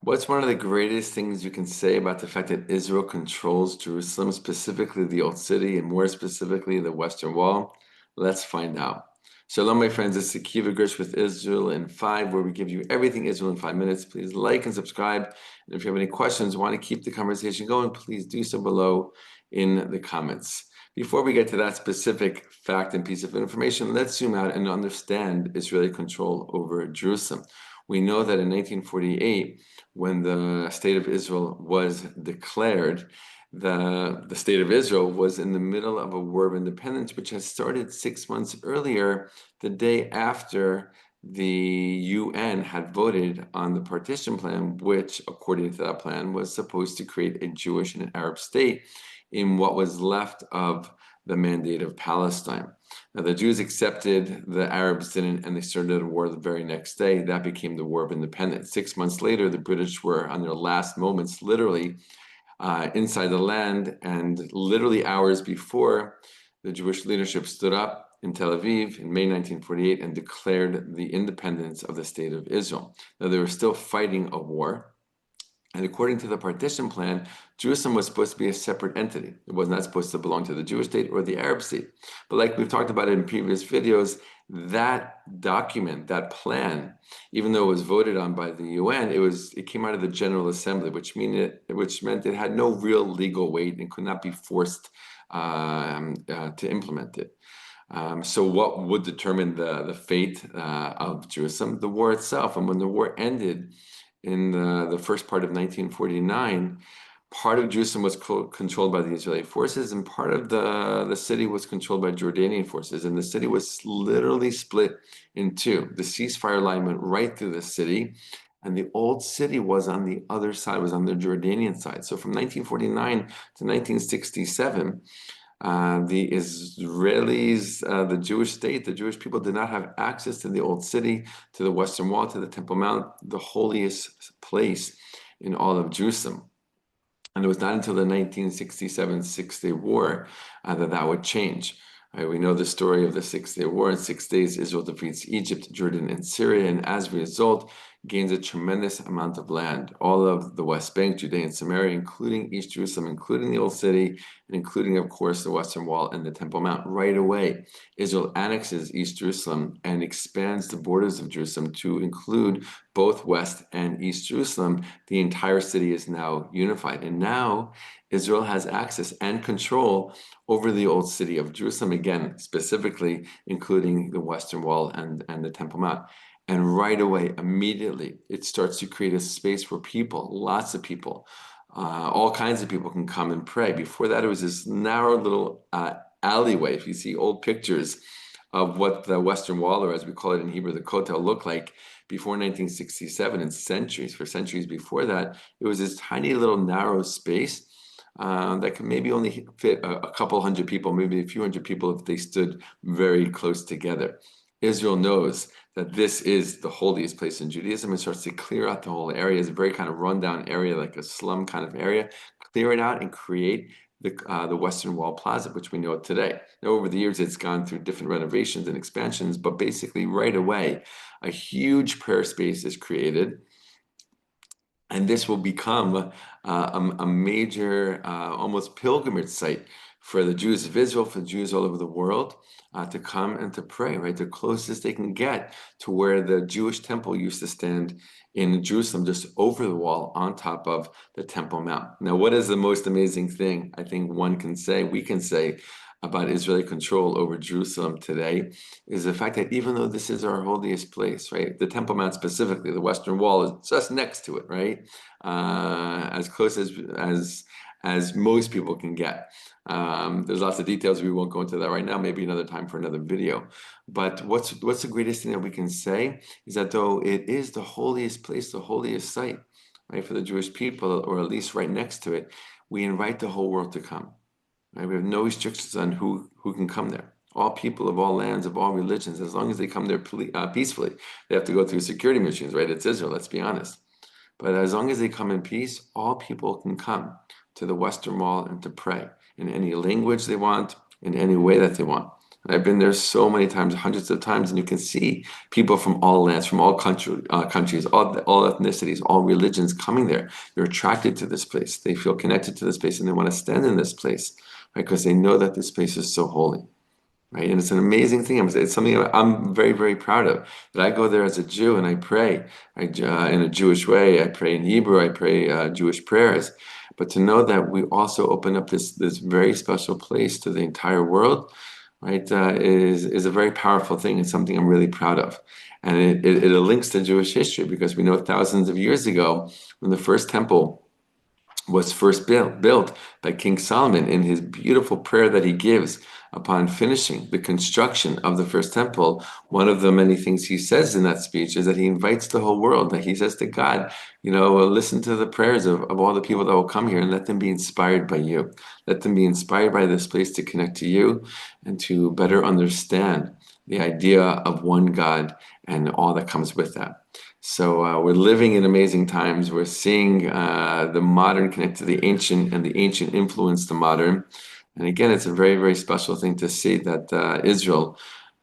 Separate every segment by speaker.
Speaker 1: What's one of the greatest things you can say about the fact that Israel controls Jerusalem, specifically the Old City, and more specifically the Western Wall? Let's find out. Shalom, my friends. This is Akiva Gersh with Israel in 5, where we give you everything Israel in 5 minutes. Please like and subscribe. And if you have any questions, want to keep the conversation going, please do so below in the comments. Before we get to that specific fact and piece of information, let's zoom out and understand Israeli control over Jerusalem. We know that in 1948, when the state of Israel was declared, the state of Israel was in the middle of a war of independence, which had started 6 months earlier, the day after the UN had voted on the partition plan, which, according to that plan, was supposed to create a Jewish and an Arab state in what was left of the Mandate of Palestine. Now, the Jews accepted, the Arabs didn't, and they started a war the very next day. That became the War of Independence. 6 months later, the British were on their last moments, literally, inside the land, and literally hours before, the Jewish leadership stood up in Tel Aviv in May 1948 and declared the independence of the State of Israel. Now, they were still fighting a war. And according to the partition plan, Jerusalem was supposed to be a separate entity. It was not supposed to belong to the Jewish state or the Arab state. But like we've talked about in previous videos, that document, that plan, even though it was voted on by the UN, it came out of the General Assembly, which meant it had no real legal weight and could not be forced to implement it. So what would determine the fate of Jerusalem? The war itself. And when the war ended, in the first part of 1949, part of Jerusalem was controlled by the Israeli forces, and part of the city was controlled by Jordanian forces. And the city was literally split in two. The ceasefire line went right through the city, and the old city was on the other side, was on the Jordanian side. So from 1949 to 1967, the Israelis, the Jewish state, the Jewish people did not have access to the old city, to the Western Wall, to the Temple Mount, the holiest place in all of Jerusalem. And it was not until the 1967 Six-Day War that would change. We know the story of the Six-Day War. In 6 days, Israel defeats Egypt, Jordan, and Syria, and as a result, gains a tremendous amount of land, all of the West Bank, Judea and Samaria, including East Jerusalem, including the Old City, and including, of course, the Western Wall and the Temple Mount. Right away, Israel annexes East Jerusalem and expands the borders of Jerusalem to include both West and East Jerusalem. The entire city is now unified. And now Israel has access and control over the old city of Jerusalem, again, specifically including the Western Wall and the Temple Mount. And right away, immediately, it starts to create a space where people, lots of people, all kinds of people can come and pray. Before that, it was this narrow little alleyway. If you see old pictures of what the Western Wall, or as we call it in Hebrew, the Kotel, looked like before 1967, and for centuries before that, it was this tiny little narrow space that could maybe only fit a couple hundred people, maybe a few hundred people if they stood very close together. Israel knows that this is the holiest place in Judaism and starts to clear out the whole area. It's a very kind of rundown area, like a slum kind of area. Clear it out and create the Western Wall Plaza, which we know today. Now, over the years, it's gone through different renovations and expansions, but basically right away, a huge prayer space is created. And this will become a major, almost pilgrimage site for the Jews of Israel, for Jews all over the world, to come and to pray, right? The closest they can get to where the Jewish temple used to stand in Jerusalem, just over the wall on top of the Temple Mount. Now, what is the most amazing thing I think we can say about Israeli control over Jerusalem today is the fact that even though this is our holiest place, right? The Temple Mount specifically, the Western Wall is just next to it, right? As close as most people can get. There's lots of details. We won't go into that right now, maybe another time for another video. But what's the greatest thing that we can say is that though it is the holiest place, the holiest site, right, for the Jewish people, or at least right next to it, we invite the whole world to come. Right? We have no restrictions on who can come there. All people of all lands, of all religions, as long as they come there peacefully. They have to go through security machines, right? It's Israel, let's be honest. But as long as they come in peace, all people can come to the Western Wall and to pray in any language they want, in any way that they want. And I've been there so many times, hundreds of times, and you can see people from all lands, from all countries, all ethnicities, all religions coming there. They're attracted to this place. They feel connected to this place, and they want to stand in this place, right? Because they know that this place is so holy. Right? And it's an amazing thing. It's something I'm very, very proud of. That I go there as a Jew and I pray in a Jewish way. I pray in Hebrew. I pray Jewish prayers. But to know that we also open up this very special place to the entire world, right, is a very powerful thing. It's something I'm really proud of. And it links to Jewish history because we know thousands of years ago when the first temple was first built by King Solomon in his beautiful prayer that he gives upon finishing the construction of the first temple. One of the many things he says in that speech is that he invites the whole world, that he says to God, listen to the prayers of all the people that will come here and let them be inspired by you. Let them be inspired by this place to connect to you and to better understand the idea of one God and all that comes with that. So we're living in amazing times. We're seeing the modern connect to the ancient and the ancient influence the modern. And again, it's a very, very special thing to see that Israel,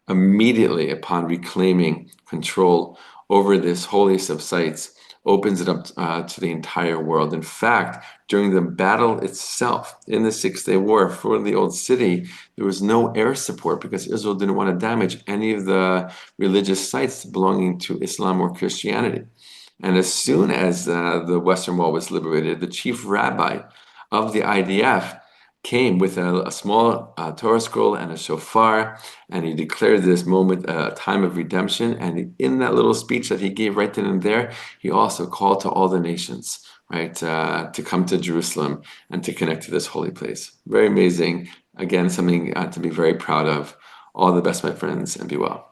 Speaker 1: immediately upon reclaiming control over this holiest of sites, opens it up to the entire world. In fact, during the battle itself in the Six-Day War for the Old City, there was no air support because Israel didn't want to damage any of the religious sites belonging to Islam or Christianity. And as soon as the Western Wall was liberated, the chief rabbi of the IDF came with a small Torah scroll and a shofar, and he declared this moment a time of redemption. And in that little speech that he gave right then and there, he also called to all the nations, right, to come to Jerusalem and to connect to this holy place. Very amazing. Again, something to be very proud of. All the best, my friends, and be well.